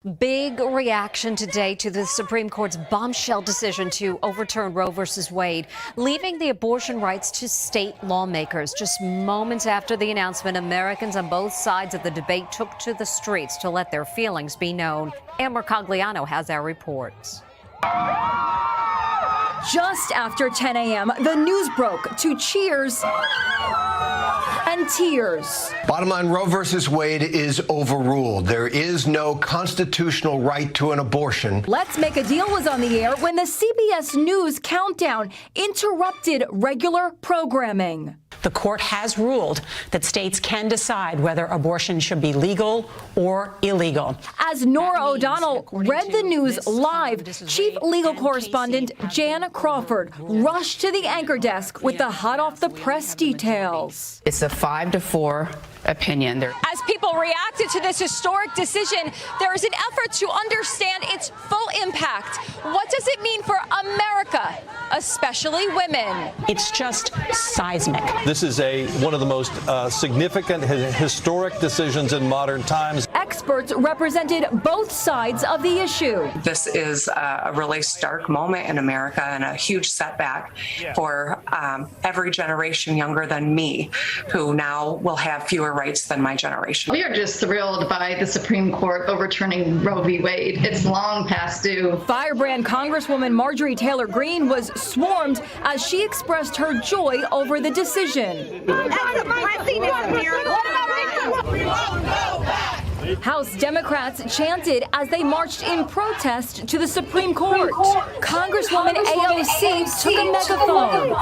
Big reaction today to the Supreme Court's bombshell decision to overturn Roe v. Wade, leaving the abortion rights to state lawmakers. Just moments after the announcement, Americans on both sides of the debate took to the streets to let their feelings be known. Amber Cogliano has our reports. Just after 10 a.m., the news broke to cheers and tears. Bottom line, Roe versus Wade is overruled. There is no constitutional right to an abortion. Let's Make a Deal was on the air when the CBS News countdown interrupted regular programming. The court has ruled that states can decide whether abortion should be legal or illegal. As Nora O'Donnell read the news live, Chief Legal Correspondent Jan Crawford rushed to the anchor desk with the hot-off-the-press details. It's a 5-4 opinion. As people reacted to this historic decision, there is an effort to understand its full impact. What does it mean for America, especially women? It's just seismic. This is one of the most significant historic decisions in modern times. Experts represented both sides of the issue. This is a really stark moment in America and a huge setback for every generation younger than me, who now will have fewer rights than my generation. We are just thrilled by the Supreme Court overturning Roe v. Wade. It's long past due. Firebrand Congresswoman Marjorie Taylor Greene was swarmed as she expressed her joy over the decision. House Democrats chanted as they marched in protest to the Supreme Court. Congresswoman AOC took a megaphone.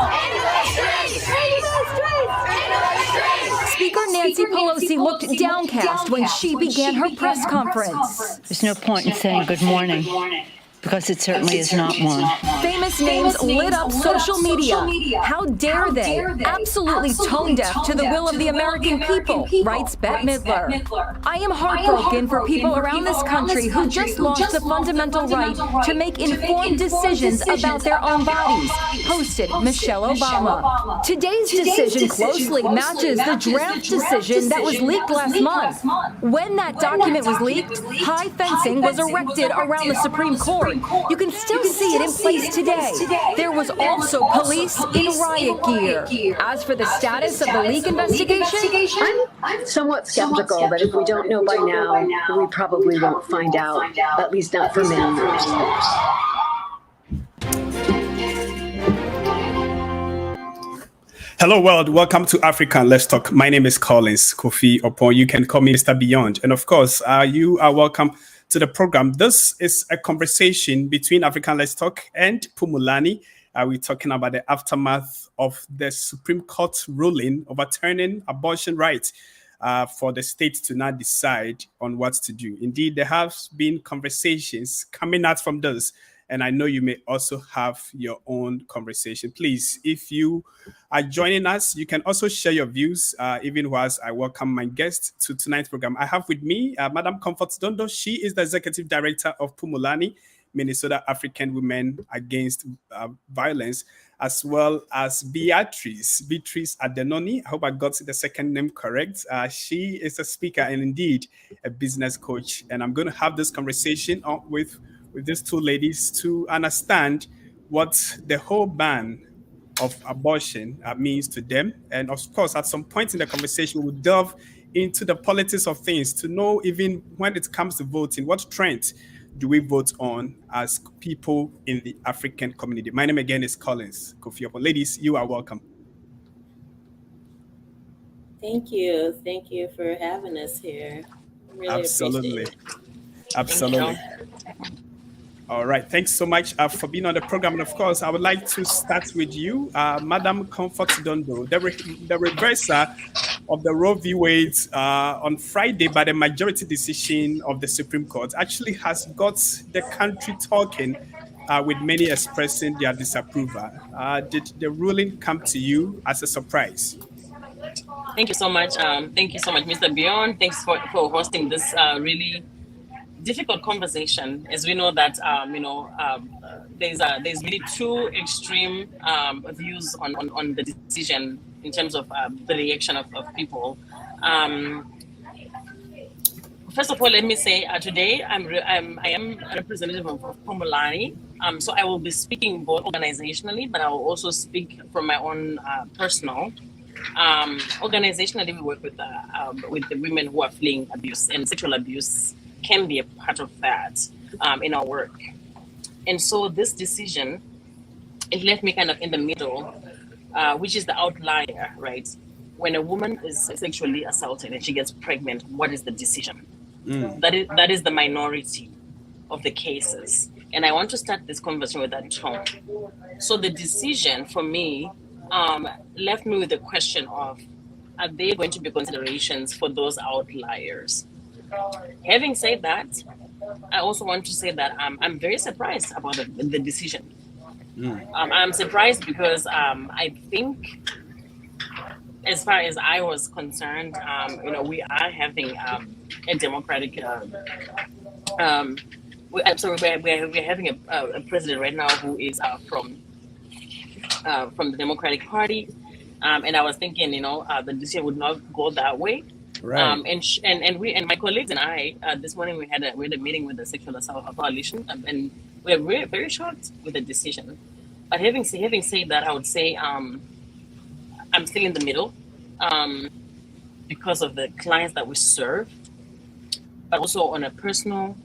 Speaker Nancy Pelosi looked downcast when she began her press conference. There's no point in saying good morning, because it certainly is not one. Famous names lit up social media. How dare they? Absolutely tone deaf to the will of the American people, writes Bette Midler. I am heartbroken for people around this country who just lost the fundamental right to make informed decisions about their own bodies, posted Michelle Obama. Today's decision closely matches the draft decision that was leaked last month. When that document was leaked, high fencing was erected around the Supreme Court. You can still see it in place today. There was also police in riot gear. As for the status of the leak investigation, I'm somewhat skeptical that if we don't know by now, we probably won't find out, at least not for many years. Hello world, welcome to Africa Let's Talk. My name is Collins Kofi Opon. You can call me Mr. Beyond. And of course, you are welcome to the program. This is a conversation between African Let's Talk and Phumulani. We're talking about the aftermath of the Supreme Court ruling overturning abortion rights for the states to now decide on what to do. Indeed, there have been conversations coming out from this, and I know you may also have your own conversation. Please, if you are joining us, you can also share your views, even whilst I welcome my guest to tonight's program. I have with me Madam Comfort Dondo. She is the Executive Director of Phumulani, Minnesota African Women Against Violence, as well as Beatrice Adenoni. I hope I got the second name correct. She is a speaker and indeed a business coach. And I'm going to have this conversation with these two ladies to understand what the whole ban of abortion means to them. And of course, at some point in the conversation, we'll delve into the politics of things to know, even when it comes to voting, what trends do we vote on as people in the African community. My name again is Collins Kofi Opon. Ladies, you are welcome. Thank you. Thank you for having us here. Really Absolutely. Appreciate it. Absolutely. All right. Thanks so much for being on the program. And of course, I would like to start with you, Madam Comfort Dondo. The reversal of the Roe v. Wade on Friday by the majority decision of the Supreme Court actually has got the country talking, with many expressing their disapproval. Did the ruling come to you as a surprise? Thank you so much. Thank you so much, Mr. Beyond. Thanks for hosting this really difficult conversation, as we know that there's really two extreme views on the decision in terms of the reaction of people. First of all, let me say today I am a representative of Phumulani. So I will be speaking both organizationally, but I will also speak from my own personal. Organizationally, we work with the women who are fleeing abuse, and sexual abuse can be a part of that in our work. And so this decision, it left me kind of in the middle, which is the outlier, right? When a woman is sexually assaulted and she gets pregnant, what is the decision? That is the minority of the cases. And I want to start this conversation with that tone. So the decision for me left me with the question of, are there going to be considerations for those outliers? Having said that, I also want to say that I'm very surprised about the decision. I'm surprised because I think, as far as I was concerned, we are having a democratic. We're having a president right now who is from the Democratic Party, and I was thinking, the decision would not go that way. Right. And my colleagues and I this morning we had a meeting with the Sexual Assault Coalition, and we were very, very shocked with the decision. But having said that, I would say I'm still in the middle because of the clients that we serve, but also on a personal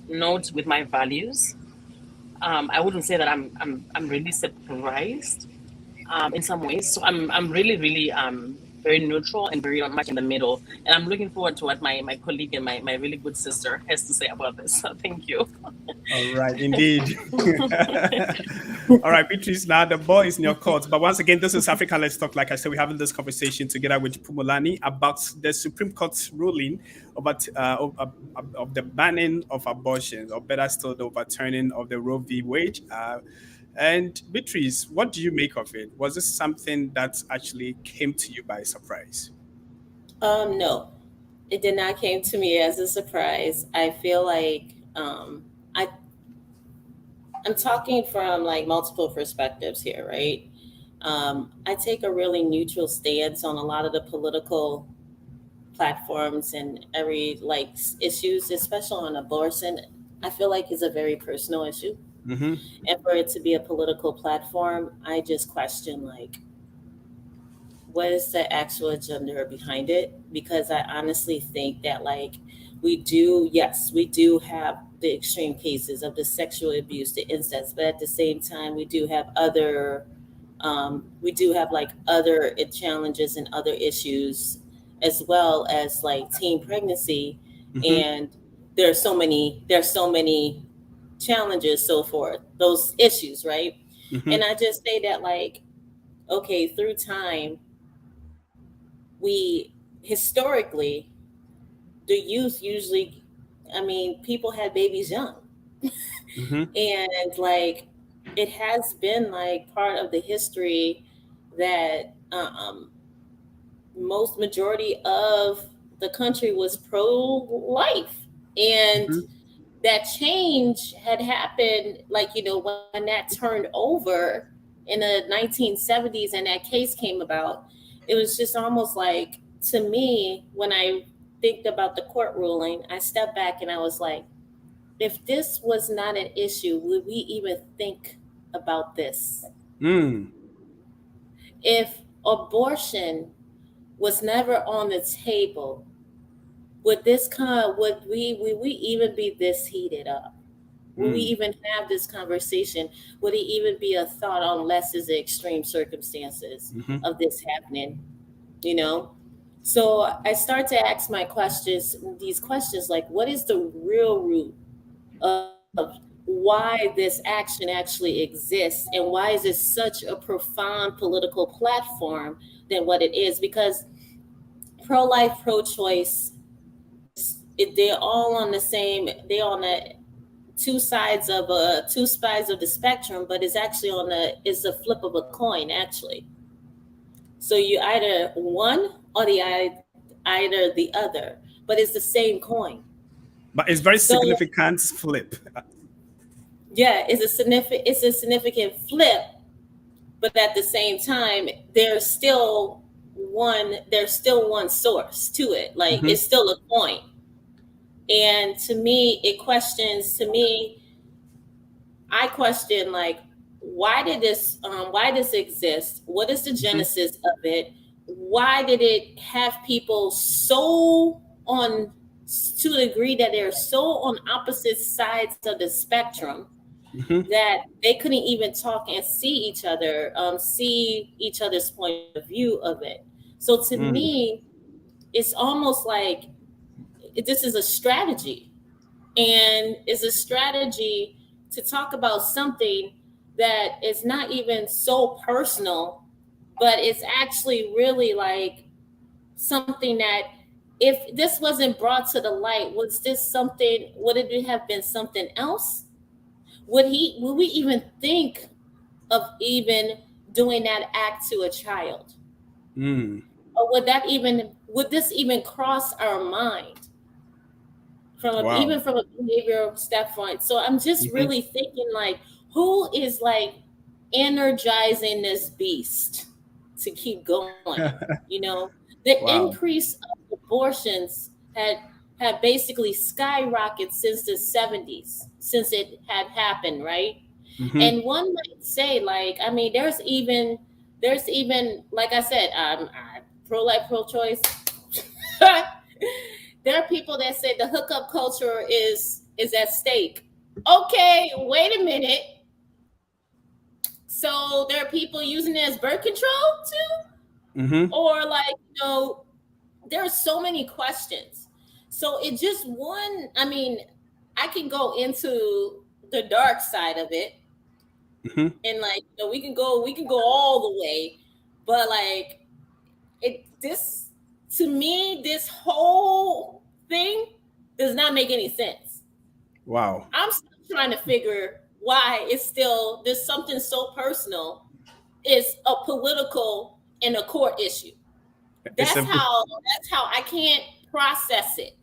note with my values. I wouldn't say that I'm really surprised in some ways. So I'm really very neutral and very much in the middle. And I'm looking forward to what my colleague and my really good sister has to say about this. So thank you. All right, indeed. All right, Beatrice, now the ball is in your court. But once again, this is Africa Let's Talk. Like I said, we're having this conversation together with Phumulani about the Supreme Court's ruling about of the banning of abortion, or better still, the overturning of the Roe V Wade. And Beatrice, what do you make of it? Was this something that actually came to you by surprise? No, it did not came to me as a surprise. I feel like I'm talking from like multiple perspectives here, right? I take a really neutral stance on a lot of the political platforms and every issues, especially on abortion. I feel like it's a very personal issue. Mm-hmm. And for it to be a political platform, I just question what is the actual agenda behind it? Because I honestly think that we do have the extreme cases of the sexual abuse, the incest, but at the same time, we do have other other challenges and other issues, as well as teen pregnancy. Mm-hmm. And there's so many challenges, so forth, those issues, right? Mm-hmm. And I just say that okay, through time, historically, the youth usually, people had babies young. Mm-hmm. And it has been part of the history that majority of the country was pro-life. And mm-hmm. that change had happened, when that turned over in the 1970s and that case came about, it was just almost to me, when I think about the court ruling, I stepped back and I was like, if this was not an issue, would we even think about this? Mm. If abortion was never on the table, would we even be this heated up? Would we even have this conversation? Would it even be a thought unless it's the extreme circumstances mm-hmm. of this happening? So I start to ask these questions, what is the real root of why this action actually exists, and why is it such a profound political platform than what it is? Because pro-life, pro-choice, they're all on the two sides of the spectrum, but it's actually it's a flip of a coin, actually. So you either one or either the other, but it's the same coin. But it's very significant flip. Yeah, it's a significant flip, but at the same time, there's still one source to it. Mm-hmm. It's still a coin. And to me, I question, like, why did this exist? What is the genesis of it? Why did it have people so on, to the degree that they're so on opposite sides of the spectrum that they couldn't even talk and see each other's point of view of it? So to me, it's almost like this is a strategy, and it's a strategy to talk about something that is not even so personal, but it's actually really like something that, if this wasn't brought to the light, would it have been something else? Would we even think of even doing that act to a child? Or would this even cross our mind even from a behavioral standpoint? So I'm just really thinking, like, who is like energizing this beast to keep going? The increase of abortions had basically skyrocketed since the 70s, since it had happened, right? And one might say, like, I mean, there's even, like I said, I'm pro-life, pro-choice. There are people that say the hookup culture is at stake. Okay, wait a minute. So there are people using it as birth control too? Or like, there are so many questions. So it just I can go into the dark side of it. And like, we can go all the way, but like to me, this whole thing does not make any sense. Wow. I'm still trying to figure why there's something so personal is a political and a court issue. That's how I can't process it.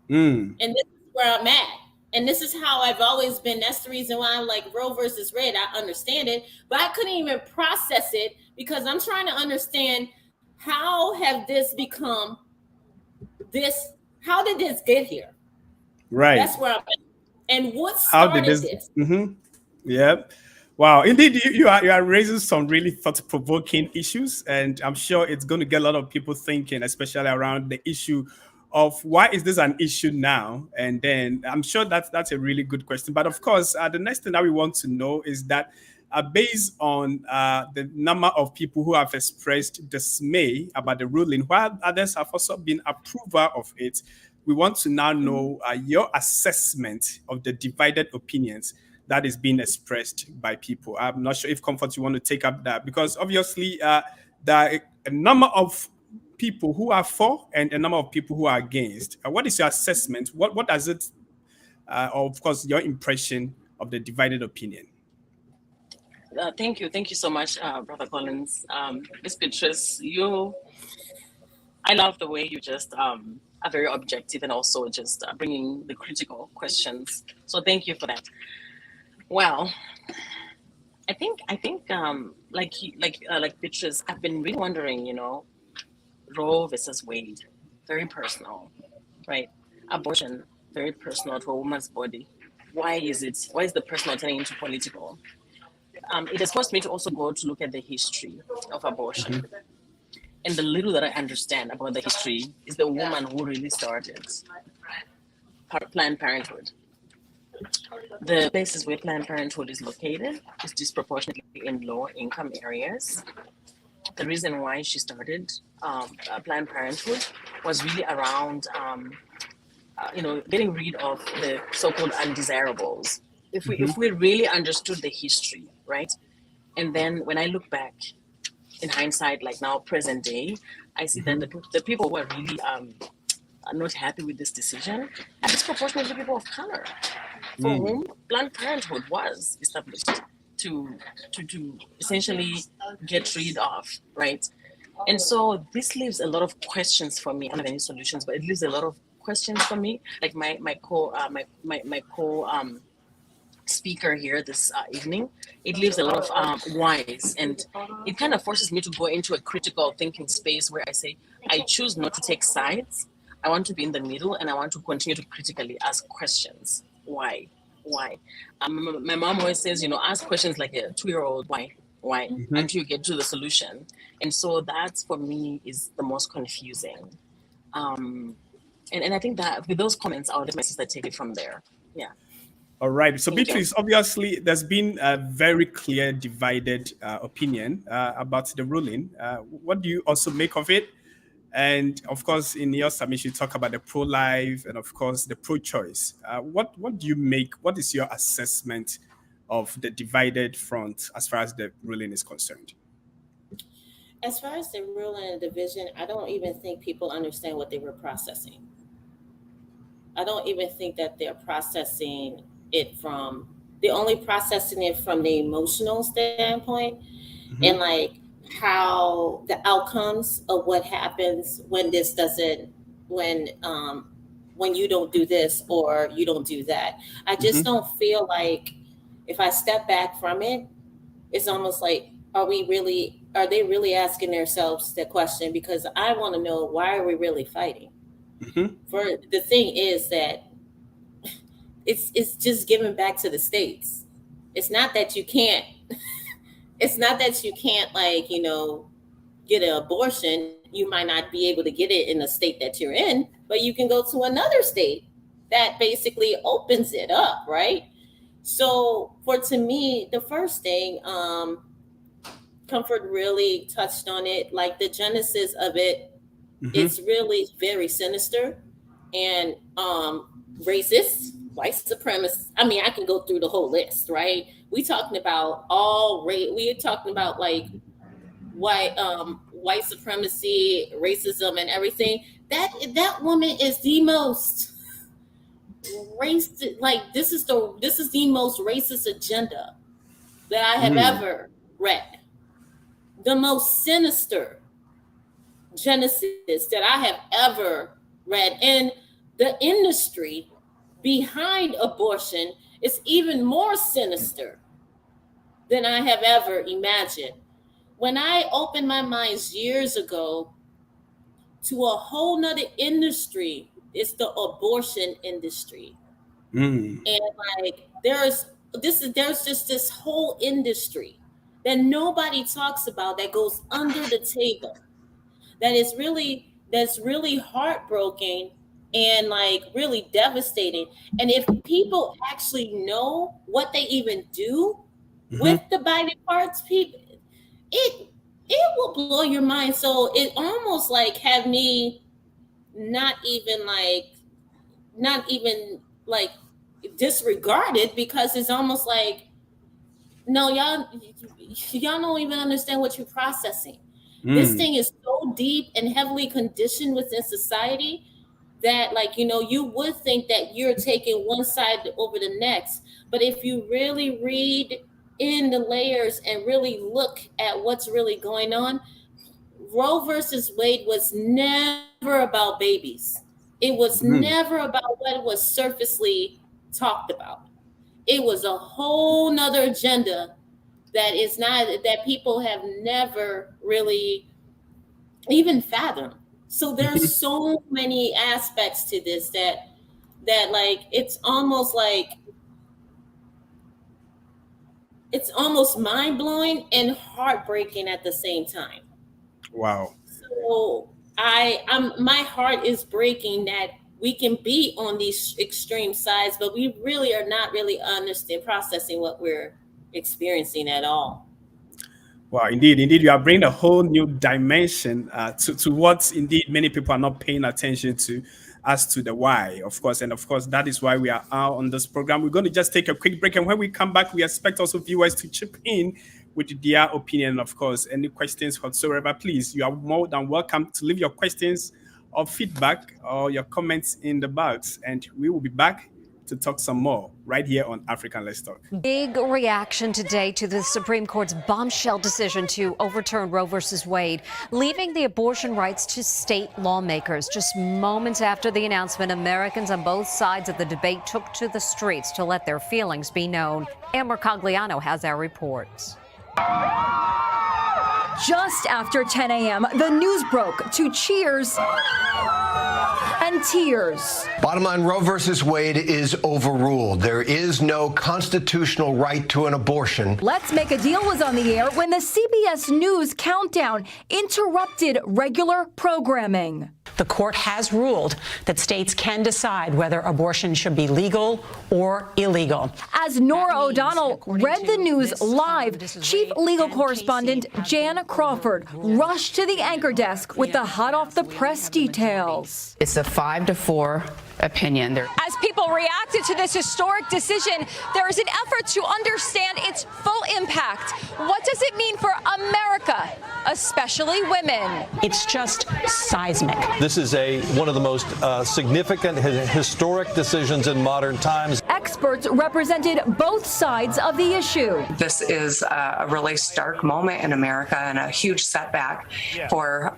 And this is where I'm at. And this is how I've always been. That's the reason why I'm like Roe versus Wade. I understand it, but I couldn't even process it because I'm trying to understand, how have this become this? How did this get here? Right. That's where I'm at. And what started this? Yep. Wow. Indeed, you are raising some really thought-provoking issues, and I'm sure it's going to get a lot of people thinking, especially around the issue of why is this an issue now? And then I'm sure that's a really good question. But of course, the next thing that we want to know is that based on the number of people who have expressed dismay about the ruling, while others have also been approval of it, we want to now know your assessment of the divided opinions that is being expressed by people. I'm not sure if Comfort, you want to take up that, because obviously there are a number of people who are for and a number of people who are against. What is your assessment? What does it, of course, your impression of the divided opinion? Thank you so much, Brother Collins. Ms. Beatrice, I love the way you just are very objective and also just bringing the critical questions. So thank you for that. Well, I think like Beatrice, I've been really wondering, Roe versus Wade, very personal, right? Abortion, very personal to a woman's body. Why is the personal turning into political? It has forced me to also go to look at the history of abortion. And the little that I understand about the history is the woman who really started Planned Parenthood. The places where Planned Parenthood is located is disproportionately in lower income areas. The reason why she started Planned Parenthood was really around, getting rid of the so-called undesirables. If we really understood the history, right? And then when I look back in hindsight, like now present day, I see that the people who are really are not happy with this decision are disproportionately people of color, for whom Planned Parenthood was established to essentially get rid of, right? And so this leaves a lot of questions for me. I don't have any solutions, but it leaves a lot of questions for me. Like my speaker here this evening, it leaves a lot of whys, and it kind of forces me to go into a critical thinking space where I say, I choose not to take sides. I want to be in the middle, and I want to continue to critically ask questions. Why? My mom always says, ask questions like a 2-year-old. Why? Until you get to the solution. And so that, for me, is the most confusing. And I think that with those comments, I'll let my sister take it from there. Yeah. All right. So, Beatrice, obviously, there's been a very clear divided opinion about the ruling. What do you also make of it? And of course, in your submission, you talk about the pro-life and, of course, the pro-choice. What do you make? What is your assessment of the divided front as far as the ruling is concerned? As far as the ruling and division, I don't even think people understand what they were processing. I don't even think that they're processing it they're only processing it from the emotional standpoint, and like how the outcomes of what happens when this doesn't, when you don't do this or you don't do that. I just don't feel like, if I step back from it, it's almost like, are they really asking themselves the question? Because I want to know, why are we really fighting? For the thing is that it's just giving back to the states. It's not that you can't like, get an abortion. You might not be able to get it in the state that you're in, but you can go to another state that basically opens it up, right? So to me, the first thing, Comfort really touched on it, like the genesis of it, it's really very sinister and racist, white supremacist. I mean, I can go through the whole list, right? We're talking about we're talking about like white supremacy, racism, and everything. That woman is the most racist. Like this is the most racist agenda that I have ever read. The most sinister genesis that I have ever read. And the industry behind abortion is even more sinister than I have ever imagined. When I opened my mind years ago to a whole nother industry, it's the abortion industry. And like there's just this whole industry that nobody talks about, that goes under the table, that's really heartbroken and like really devastating. And if people actually know what they even do with the body parts, people, it will blow your mind. So it almost like had me not even disregarded, because it's almost like, no, y'all don't even understand what you're processing. This thing is so deep and heavily conditioned within society that, like, you would think that you're taking one side over the next. But if you really read in the layers and really look at what's really going on, Roe versus Wade was never about babies. It was never about what was surfacely talked about. It was a whole nother agenda that people have never really even fathomed. So there's so many aspects to this that like it's almost mind-blowing and heartbreaking at the same time. Wow. So my heart is breaking that we can be on these extreme sides, but we really are not really processing what we're experiencing at all. Wow, indeed, you are bringing a whole new dimension to what indeed many people are not paying attention to, as to the why, of course. And of course, that is why we are on this program. We're going to just take a quick break. And when we come back, we expect also viewers to chip in with their opinion, of course. Any questions whatsoever, please, you are more than welcome to leave your questions or feedback or your comments in the box. And we will be back to talk some more right here on African Let's Talk. Big reaction today to the Supreme Court's bombshell decision to overturn Roe versus Wade, leaving the abortion rights to state lawmakers. Just moments after the announcement, Americans on both sides of the debate took to the streets to let their feelings be known. Amber Cogliano has our reports. Just after 10 a.m., the news broke to cheers and tears. Bottom line, Roe versus Wade is overruled. There is no constitutional right to an abortion. Let's Make a Deal was on the air when the CBS News countdown interrupted regular programming. The court has ruled that states can decide whether abortion should be legal or illegal. As Nora O'Donnell read the news live, Chief Legal Correspondent Jan Crawford rushed to the anchor desk with the hot-off-the-press details. It's a 5-4 opinion. As people reacted to this historic decision, there is an effort to understand its full impact. What does it mean for America, especially women? It's just seismic. This is one of the most significant historic decisions in modern times. Experts represented both sides of the issue. This is a really stark moment in America and a huge setback for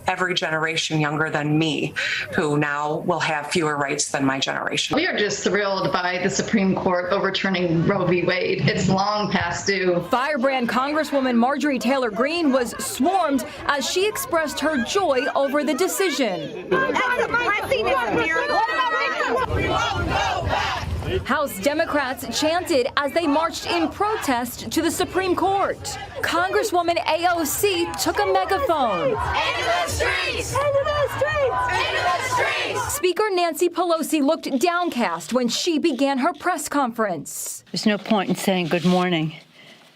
every generation younger than me, who now will have fewer rights than my generation. We are just thrilled by the Supreme Court overturning Roe v. Wade. It's long past due. Firebrand Congresswoman Marjorie Taylor Greene was swarmed as she expressed her joy over the decision. House Democrats chanted as they marched in protest to the Supreme Court. Congresswoman AOC took a megaphone. Into the streets! Into the streets! Into the streets! Speaker Nancy Pelosi looked downcast when she began her press conference. There's no point in saying good morning,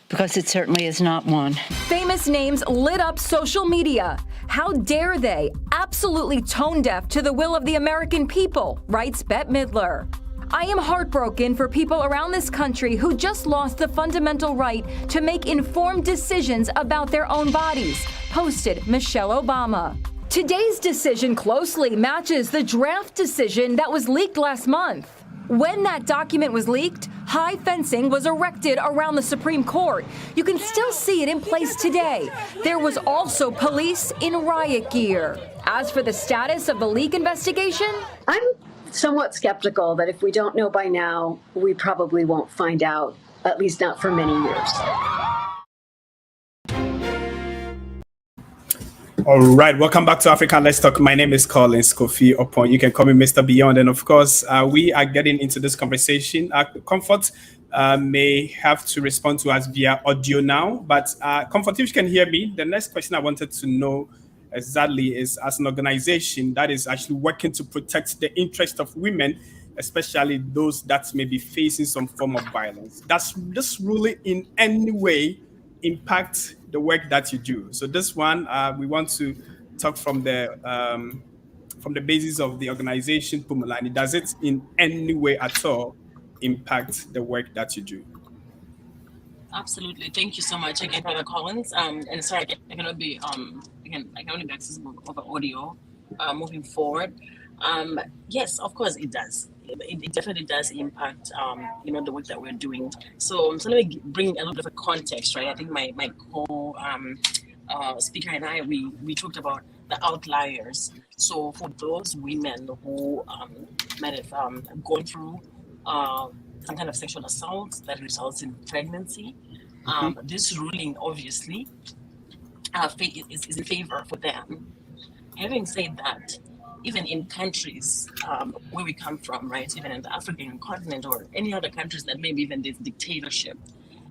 because it certainly is not one. Famous names lit up social media. How dare they? Absolutely tone deaf to the will of the American people, writes Bette Midler. I am heartbroken for people around this country who just lost the fundamental right to make informed decisions about their own bodies, posted Michelle Obama. Today's decision closely matches the draft decision that was leaked last month. When that document was leaked, high fencing was erected around the Supreme Court. You can still see it in place today. There was also police in riot gear. As for the status of the leak investigation, I'm somewhat skeptical that if we don't know by now, we probably won't find out, at least not for many years. All right, welcome back to African Let's Talk. My name is Collins Kofi Opon. You can call me Mr. Beyond. And of course, we are getting into this conversation. Comfort may have to respond to us via audio now. But Comfort, if you can hear me, the next question I wanted to know exactly is, as an organization that is actually working to protect the interest of women, especially those that may be facing some form of violence, does this ruling in any way impact the work that you do? So this one, we want to talk from the basis of the organization Phumulani. Does it in any way at all impact the work that you do? Absolutely. Thank you so much again, Brother Collins. And sorry, I cannot be I can only be accessible over audio moving forward. Yes, of course it does. It definitely does impact the work that we're doing. So let me bring a little bit of a context, right? I think my co speaker and I we talked about the outliers. So for those women who might have gone through some kind of sexual assault that results in pregnancy, this ruling obviously is in favor for them. Having said that, even in countries where we come from, right, even in the African continent or any other countries that maybe even there's dictatorship,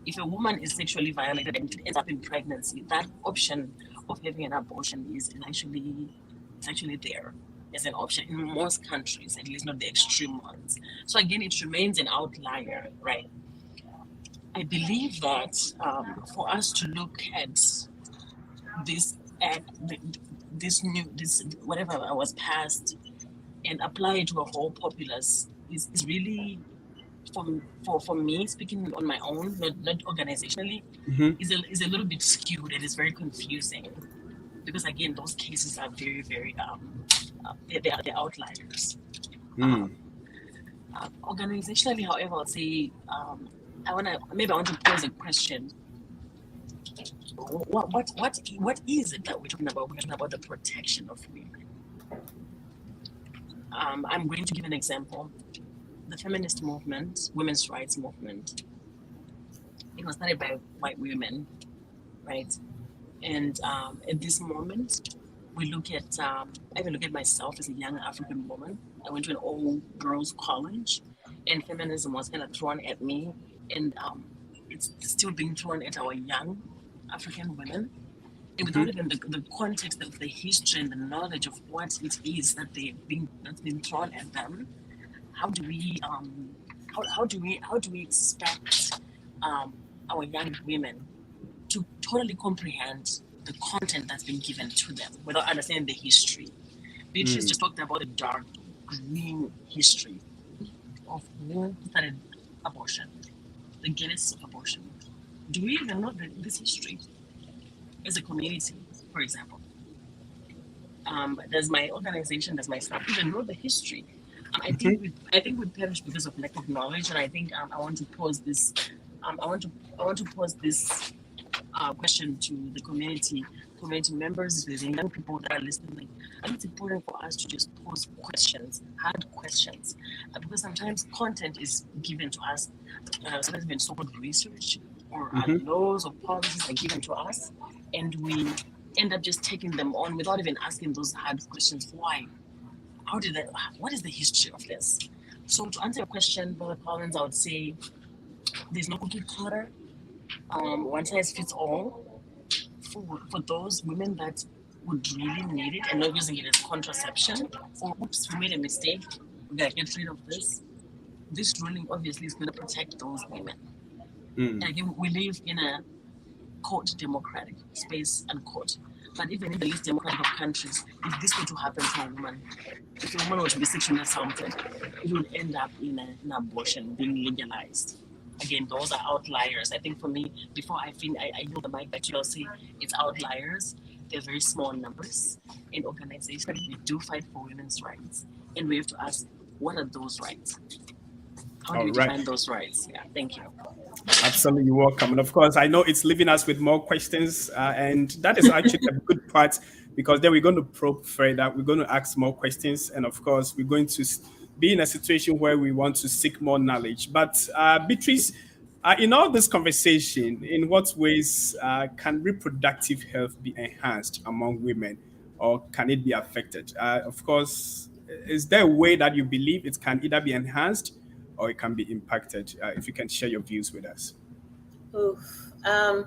if a woman is sexually violated and ends up in pregnancy, that option of having an abortion is actually there as an option in most countries, at least not the extreme ones. So again, it remains an outlier, right? I believe that for us to look at this act, this whatever was passed, and apply it to a whole populace is really, for me, speaking on my own, not organizationally, is a little bit skewed and is very confusing, because again, those cases are very, very they're outliers. Organizationally, however, I'll say I want to pose a question. What is it that we're talking about? We're talking about the protection of women. I'm going to give an example. The feminist movement, women's rights movement, it was started by white women, right? And at this moment, we look at, I even look at myself as a young African woman. I went to an all-girls college, and feminism was kind of thrown at me, and it's still being thrown at our young African women. And without even the context of the history and the knowledge of what it is that that's been thrown at them, how do we expect our young women to totally comprehend the content that's been given to them without understanding the history? Beatrice just talked about the dark green history of who started abortion, the genesis of abortion. Do we even know this history as a community, for example? Does my organization, does my staff even know the history? I think we perish because of lack of knowledge, and I think I want to pose this. I want to pose this question to the community members, the young people that are listening. I think it's important for us to just pose questions, hard questions, because sometimes content is given to us, sometimes even so-called research or laws or policies are given to us, and we end up just taking them on without even asking those hard questions. Why? What is the history of this? So to answer your question, Brother Collins, I would say there's no cookie cutter, one size fits all for those women that would really need it and not using it as contraception, or oops, we made a mistake, we gotta get rid of this. This ruling obviously is going to protect those women. And again, we live in a court democratic space and court. But even in the least democratic of countries, if this were to happen to a woman, if a woman were to be sexually assaulted, it would end up in an abortion being legalized. Again, those are outliers. I think for me, before I yield the mic back to you, I'll say it's outliers. They're very small numbers in organizations. We do fight for women's rights. And we have to ask, what are those rights? How do we define those rights? Yeah, thank you. Absolutely welcome. And of course, I know it's leaving us with more questions, and that is actually a good part, because then we're going to probe further. We're going to ask more questions, and of course, we're going to be in a situation where we want to seek more knowledge. But Beatrice, in all this conversation, in what ways can reproductive health be enhanced among women, or can it be affected? Of course, is there a way that you believe it can either be enhanced or it can be impacted? If you can share your views with us. I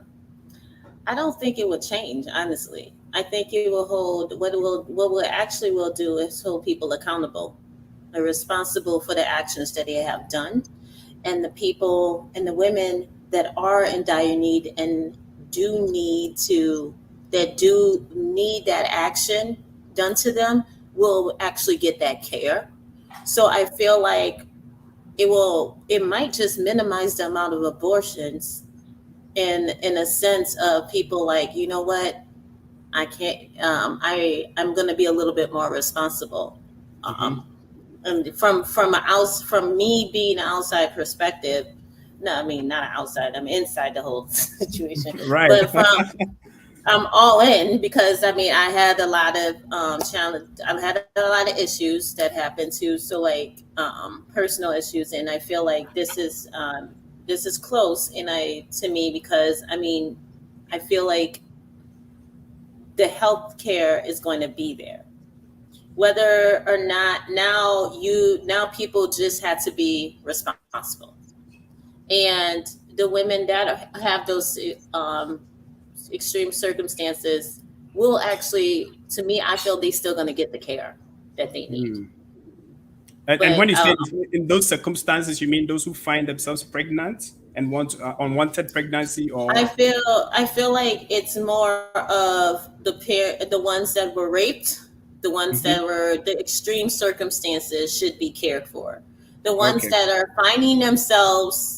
don't think it will change, honestly. I think it will hold, what will actually will do is hold people accountable and responsible for the actions that they have done. And the people and the women that are in dire need and do need that action done to them will actually get that care. So I feel like it might just minimize the amount of abortions in a sense of people like, you know what, I can't, I'm going to be a little bit more responsible. And from me being an outside perspective, no, I mean, not outside, I'm inside the whole situation. Right. But I'm all in, because I mean, I had a lot of challenge. I've had a lot of issues that happened too. So like personal issues, and I feel like this is close, to me, because I mean, I feel like the health care is going to be there, whether or not now people just had to be responsible, and the women that have those extreme circumstances will actually, to me, I feel they're still going to get the care that they need. And when you say in those circumstances, you mean those who find themselves pregnant and want unwanted pregnancy, or? I feel like it's more of the ones that were raped, the ones that were the extreme circumstances should be cared for. The ones that are finding themselves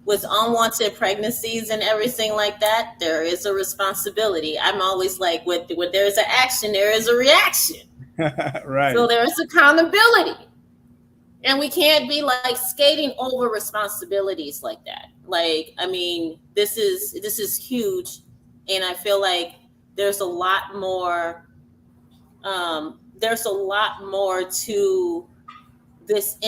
with unwanted pregnancies and everything like that, there is a responsibility. I'm always like, when there's an action, there is a reaction. Right. So there is accountability. And we can't be like skating over responsibilities like that. Like, I mean, this is huge. And I feel like there's a lot more to this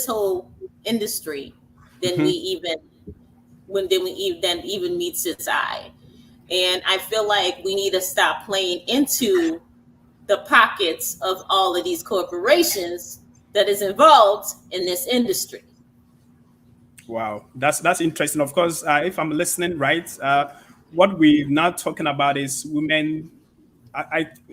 whole industry than we even meets its eye. And I feel like we need to stop playing into the pockets of all of these corporations that is involved in this industry. Wow, that's interesting. Of course, if I'm listening right, what we're now talking about is women.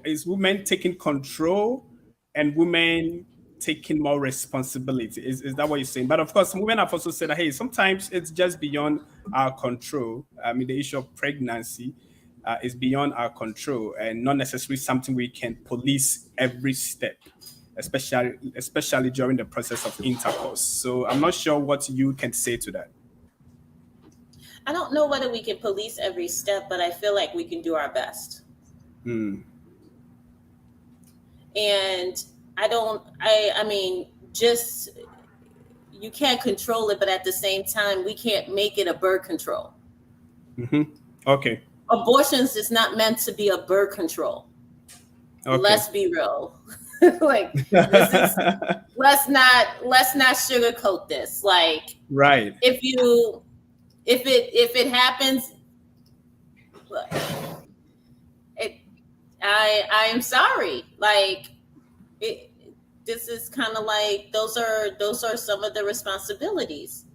Is women taking control and women taking more responsibility. Is that what you're saying? But of course, women have also said that, hey, sometimes it's just beyond our control. I mean, the issue of pregnancy is beyond our control and not necessarily something we can police every step, especially during the process of intercourse. So I'm not sure what you can say to that. I don't know whether we can police every step, but I feel like we can do our best. And I mean, just, you can't control it, but at the same time, we can't make it a birth control. Okay. Abortions is not meant to be a birth control. Okay. Let's be real. Like, let's not sugarcoat this. Like, right. If it happens, I am sorry. Like, this is kind of like, those are some of the responsibilities.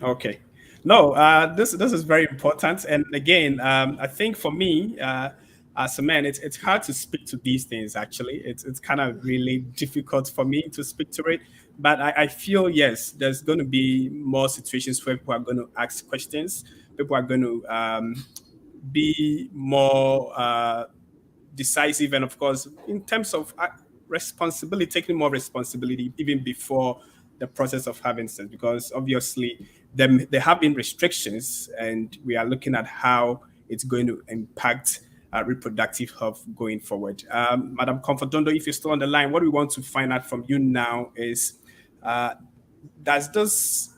Okay. No, this is very important. And again, I think for me, as a man, it's hard to speak to these things. Actually, it's kind of really difficult for me to speak to it. But I feel, yes, there's going to be more situations where people are going to ask questions. People are going to be more decisive, and of course, in terms of responsibility, taking more responsibility even before the process of having sex, because obviously there have been restrictions, and we are looking at how it's going to impact reproductive health going forward. Madam Comfortondo, if you're still on the line, what we want to find out from you now is, does this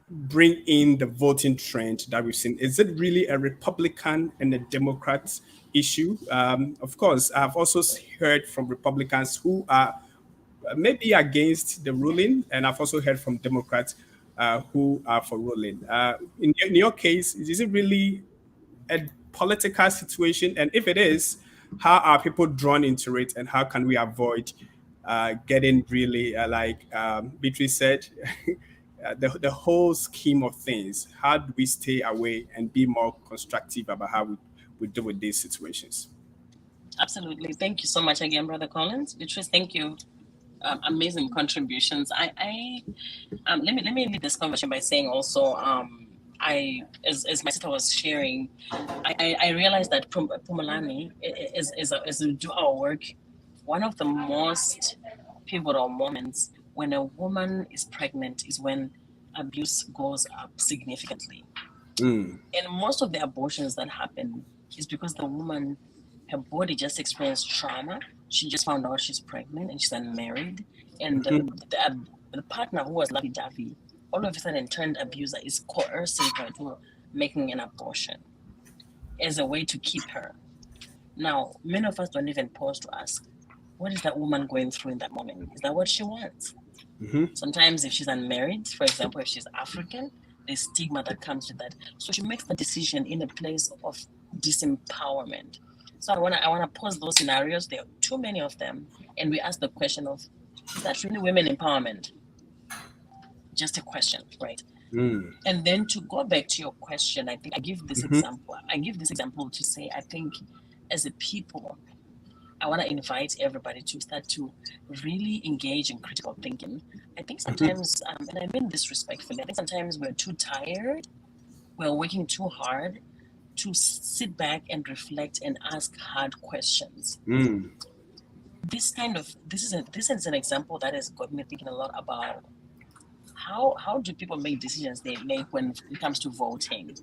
bring in the voting trend that we've seen? Is it really a Republican and a Democrat issue? Of course, I've also heard from Republicans who are maybe against the ruling, and I've also heard from Democrats who are for ruling. In your case, is it really a political situation? And if it is, how are people drawn into it, and how can we avoid getting really, like Beatrice said, the whole scheme of things? How do we stay away and be more constructive about how we deal with these situations? Absolutely. Thank you so much again, Brother Collins. Beatrice, thank you. Amazing contributions. Let me lead this conversation by saying also, as my sister was sharing, I realized that Phumulani is do our work. One of the most pivotal moments when a woman is pregnant is when abuse goes up significantly. And most of the abortions that happen is because the woman, her body just experienced trauma. She just found out she's pregnant and she's unmarried. And the partner who was lovey-dovey all of a sudden turned abuser, is coercing her to making an abortion as a way to keep her. Now, many of us don't even pause to ask, what is that woman going through in that moment? Is that what she wants? Sometimes if she's unmarried, for example, if she's African, there's stigma that comes with that. So she makes the decision in a place of disempowerment. So I wanna pause those scenarios. There are too many of them, and we ask the question of, is that really women empowerment? Just a question, right? And then to go back to your question, I think I give this example. I give this example to say, I think as a people, I want to invite everybody to start to really engage in critical thinking. I think sometimes, and I mean this respectfully, I think sometimes we're too tired, we're working too hard to sit back and reflect and ask hard questions. This is an example that has got me thinking a lot about how do people make decisions they make when it comes to voting.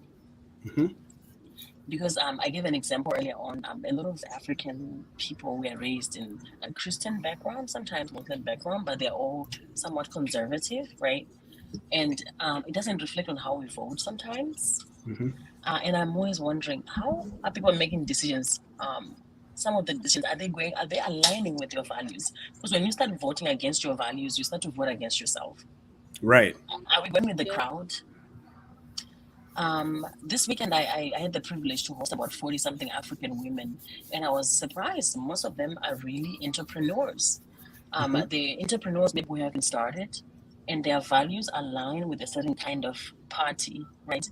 Because I gave an example earlier on. A lot of African people were raised in a Christian background, sometimes Muslim background, but they're all somewhat conservative, right? And it doesn't reflect on how we vote sometimes. And I'm always wondering, how are people making decisions? Some of the decisions, are they aligning with your values? Because when you start voting against your values, you start to vote against yourself. Right. Are we going with the crowd? This weekend, I had the privilege to host about 40-something African women, and I was surprised. Most of them are really entrepreneurs. The entrepreneurs maybe who have been started, and their values align with a certain kind of party, right?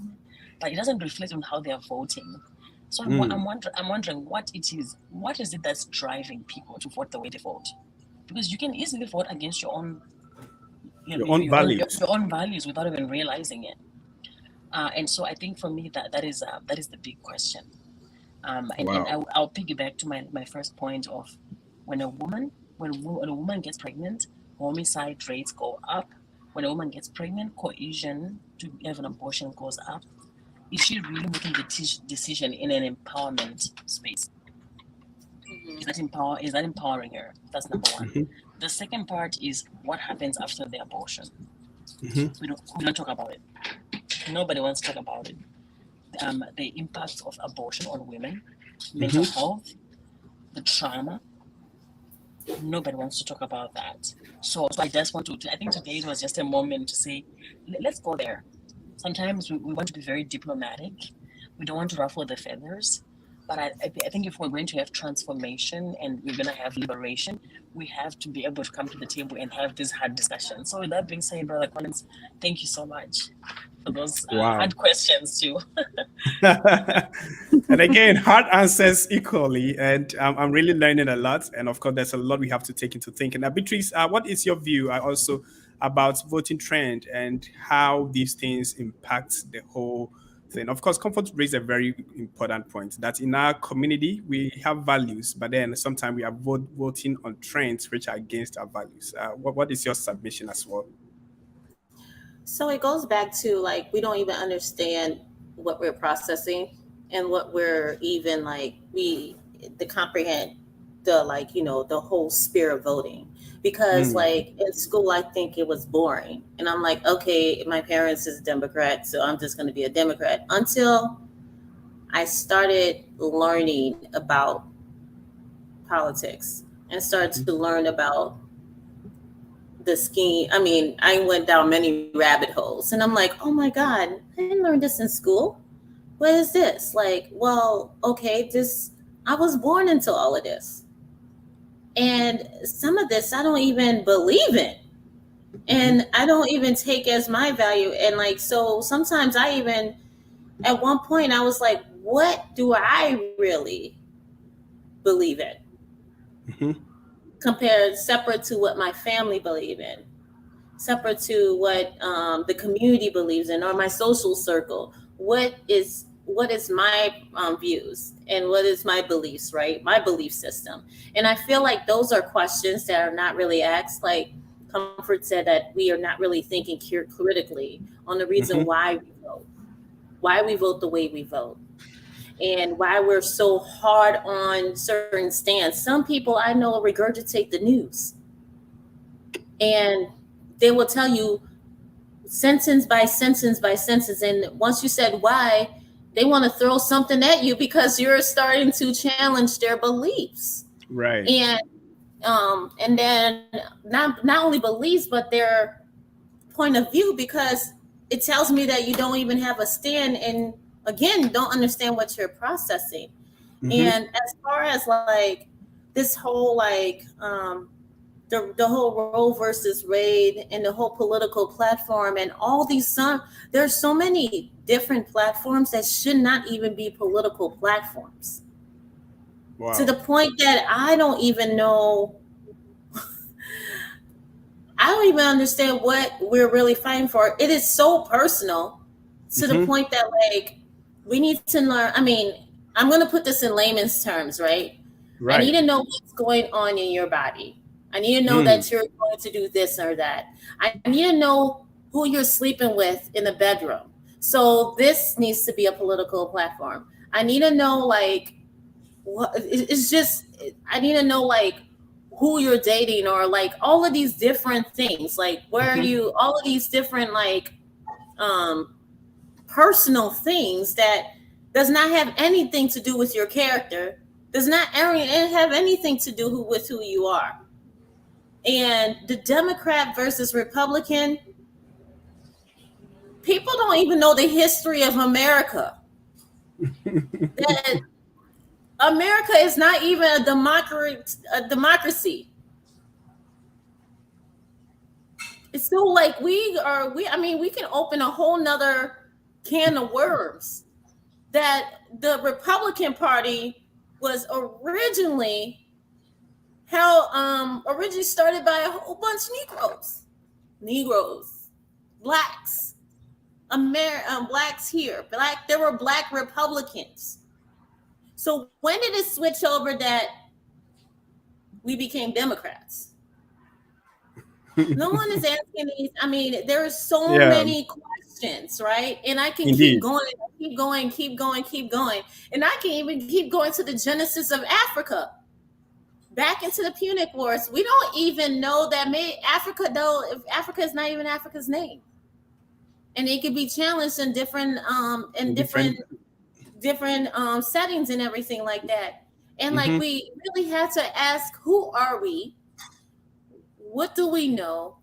But it doesn't reflect on how they are voting. So I'm wondering what it is. What is it that's driving people to vote the way they vote? Because you can easily vote against your own, Your own values. your own values without even realizing it. And so I think for me that is the big question. And I'll piggyback to my first point of when a woman gets pregnant, homicide rates go up. When a woman gets pregnant, coercion to have an abortion goes up. Is she really making the decision in an empowerment space? Is that empowering her? That's number one. The second part is what happens after the abortion. We don't talk about it. Nobody wants to talk about it. The impact of abortion on women, mental health, the trauma. Nobody wants to talk about that. So I just want to. I think today was just a moment to say, let's go there. Sometimes we want to be very diplomatic. We don't want to ruffle the feathers. But I think if we're going to have transformation and we're going to have liberation, we have to be able to come to the table and have these hard discussions. So with that being said, Brother Collins, thank you so much for those hard questions too. And again, hard answers equally. And I'm really learning a lot. And of course, there's a lot we have to take into thinking. Now, Beatrice, what is your view also about voting trend and how these things impact the whole thing? Of course, Comfort raised a very important point that in our community, we have values, but then sometimes we are voting on trends which are against our values. What is your submission as well? So it goes back to like, we don't even understand what we're processing and what we're even comprehend the whole spirit of voting. Because like in school, I think it was boring. And I'm like, okay, my parents is Democrat, so I'm just going to be a Democrat. Until I started learning about politics and started to learn about the scheme. I mean, I went down many rabbit holes and I'm like, oh my God, I didn't learn this in school. What is this? Like, well, okay, I was born into all of this. And some of this I don't even believe in. And I don't even take as my value. And like, so sometimes at one point I was like, what do I really believe in? Separate to what my family believe in, separate to what the community believes in, or my social circle. What is my views and what is my beliefs, right? My belief system. And I feel like those are questions that are not really asked. Like Comfort said, that we are not really thinking critically on the reason why we vote the way we vote, and why we're so hard on certain stands. Some people I know regurgitate the news, and they will tell you sentence by sentence by sentence. And once you said why, they want to throw something at you because you're starting to challenge their beliefs. Right. And then not only beliefs, but their point of view, because it tells me that you don't even have a stand and again, don't understand what you're processing. And as far as like this whole the whole Roe versus Wade and the whole political platform and all these there's so many different platforms that should not even be political platforms. Wow. To the point that I don't even understand what we're really fighting for. It is so personal to the point that like we need to learn. I mean, I'm going to put this in layman's terms, right? I need to know what's going on in your body. I need to know that you're going to do this or that. I need to know who you're sleeping with in the bedroom. So this needs to be a political platform. I need to know like what it's just. I need to know like who you're dating, or like all of these different things. Like where are you? All of these different like personal things that does not have anything to do with your character. Does not have anything to do with who you are. And the Democrat versus Republican, people don't even know the history of America. That America is not even a democracy. It's so like we can open a whole nother can of worms. That the Republican Party was originally started by a whole bunch of Negroes, blacks, blacks here, there were black Republicans. So when did it switch over that we became Democrats? No one is asking these. I mean, there are so many questions, right? And I can keep going. And I can even keep going to the genesis of Africa, back into the Punic Wars. We don't even know that Africa, though, if Africa is not even Africa's name. And it could be challenged in different settings and everything like that. And like we really had to ask, who are we? What do we know?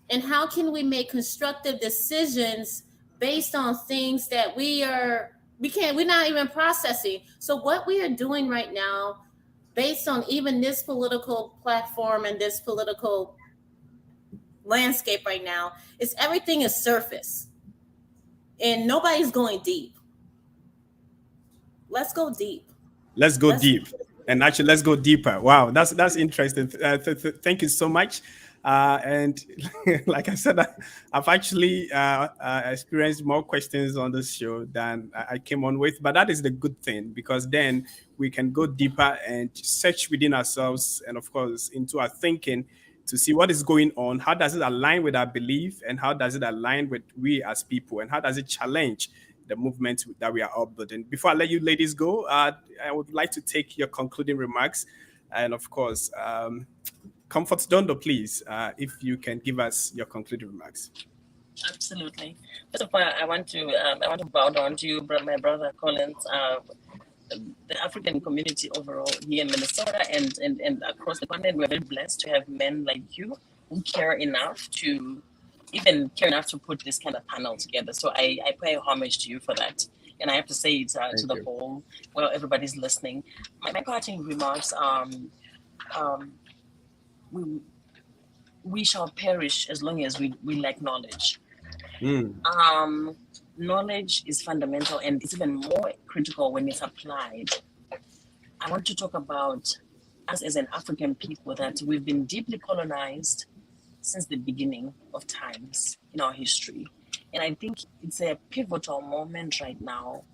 And how can we make constructive decisions based on things that we're not even processing? So what we are doing right now, based on even this political platform and this political landscape right now, is everything is surface. And nobody's going deep. Let's go deep. Let's go deep. And actually, let's go deeper. Wow, that's interesting. Thank you so much. And like I said, I've actually experienced more questions on this show than I came on with. But that is the good thing, because then we can go deeper and search within ourselves and, of course, into our thinking to see what is going on. How does it align with our belief, and how does it align with we as people, and how does it challenge the movement that we are upbuilding? Before I let you ladies go, I would like to take your concluding remarks. And of course, Comfort Dondo, please, if you can give us your concluding remarks. Absolutely. First of all, I want to bow down to you, my brother Collins, the African community overall here in Minnesota and across the continent. We're very blessed to have men like you who care enough to put this kind of panel together. So I pay homage to you for that. And I have to say it to the whole, well, everybody's listening. My parting remarks, we shall perish as long as we lack knowledge. Knowledge is fundamental, and it's even more critical when it's applied. I want to talk about us as an African people, that we've been deeply colonized since the beginning of times in our history. And I think it's a pivotal moment right now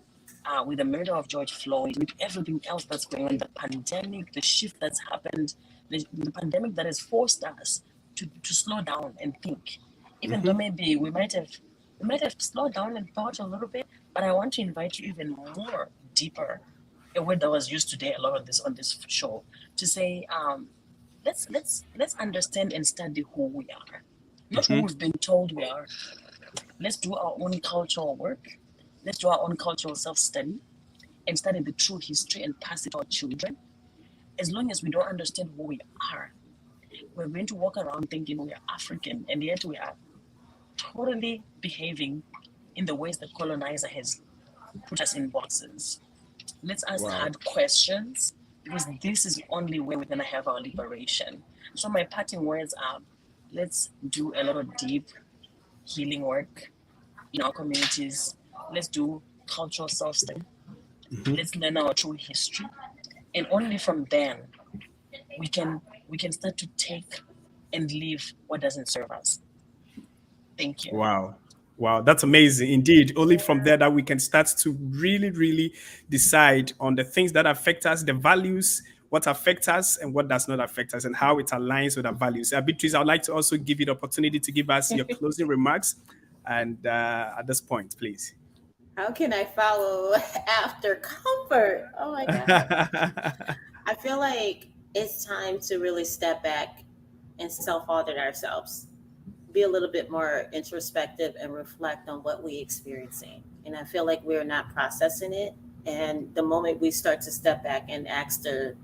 with the murder of George Floyd, with everything else that's going on, the pandemic, the shift that's happened, the pandemic that has forced us to slow down and think. Even though maybe we might have slowed down and thought a little bit, but I want to invite you even more deeper, a word that was used today a lot on this show, to say, let's understand and study who we are, not who we've been told we are. Let's do our own cultural work. Let's do our own cultural self-study and study the true history and pass it to our children. As long as we don't understand who we are, we're going to walk around thinking we are African, and yet we are totally behaving in the ways the colonizer has put us in boxes. Let's ask hard questions, because this is the only way we're going to have our liberation. So my parting words are, let's do a lot of deep healing work in our communities. Let's do cultural self-study. Let's learn our true history. And only from then, we can start to take and leave what doesn't serve us. Thank you. Wow, that's amazing. Indeed, only from there that we can start to really, really decide on the things that affect us, the values, what affects us and what does not affect us, and how it aligns with our values. Beatrice, I would like to also give you the opportunity to give us your closing remarks. And at this point, please. How can I follow after Comfort? Oh my God. I feel like it's time to really step back and self-audit ourselves. Be a little bit more introspective and reflect on what we're experiencing. And I feel like we're not processing it. And the moment we start to step back and ask the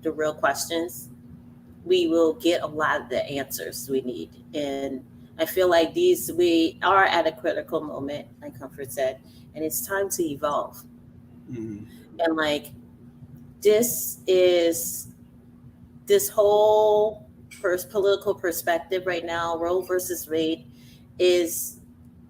real questions, we will get a lot of the answers we need. And I feel like we are at a critical moment, like Comfort said, and it's time to evolve. And like, this whole political perspective right now, Roe versus Wade, is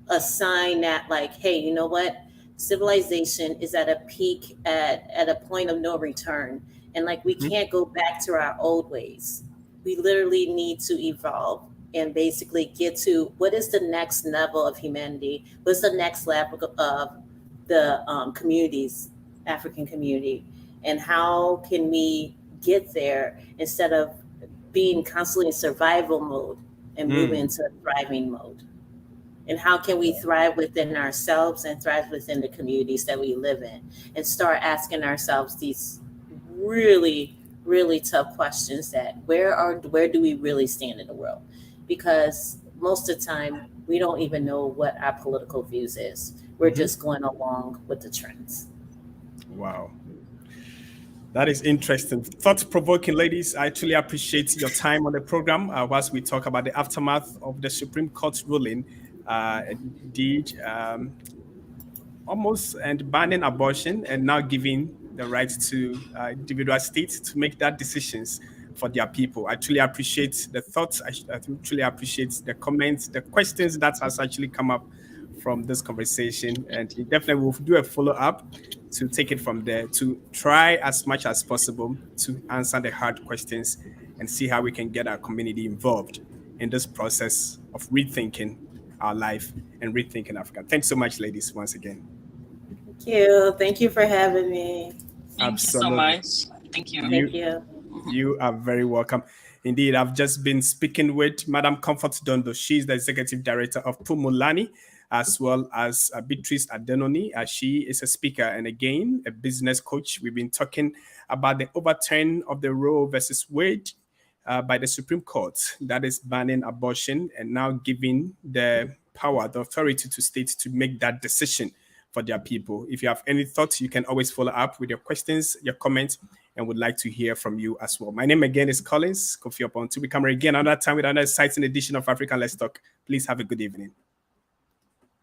a sign that, like, hey, you know what? Civilization is at a peak, at a point of no return. And like, we can't go back to our old ways. We literally need to evolve and basically get to what is the next level of humanity? What's the next level of the communities, African community? And how can we get there instead of being constantly in survival mode and move into thriving mode? And how can we thrive within ourselves and thrive within the communities that we live in, and start asking ourselves these really, really tough questions that where do we really stand in the world? Because most of the time we don't even know what our political views is. We're just going along with the trends. Wow. That is interesting. Thought-provoking, ladies. I truly appreciate your time on the program whilst we talk about the aftermath of the Supreme Court ruling, indeed, almost and banning abortion and now giving the right to individual states to make that decisions for their people. I truly appreciate the thoughts. I truly appreciate the comments, the questions that has actually come up from this conversation, and definitely we'll do a follow-up to take it from there, to try as much as possible to answer the hard questions and see how we can get our community involved in this process of rethinking our life and rethinking Africa. Thanks so much, ladies, once again. Thank you. Thank you for having me. Thank you so much. Thank you. Thank you. You are very welcome. Indeed, I've just been speaking with Madam Comfort Dondo. She's the Executive Director of Phumulani, as well as Beatrice Adenoni. She is a speaker and, again, a business coach. We've been talking about the overturn of the Roe versus Wade by the Supreme Court, that is banning abortion and now giving the power, the authority to states to make that decision for their people. If you have any thoughts, you can always follow up with your questions, your comments, and would like to hear from you as well. My name again is Collins Kofi Upon. To be coming again another time with another exciting edition of African Let's Talk. Please have a good evening.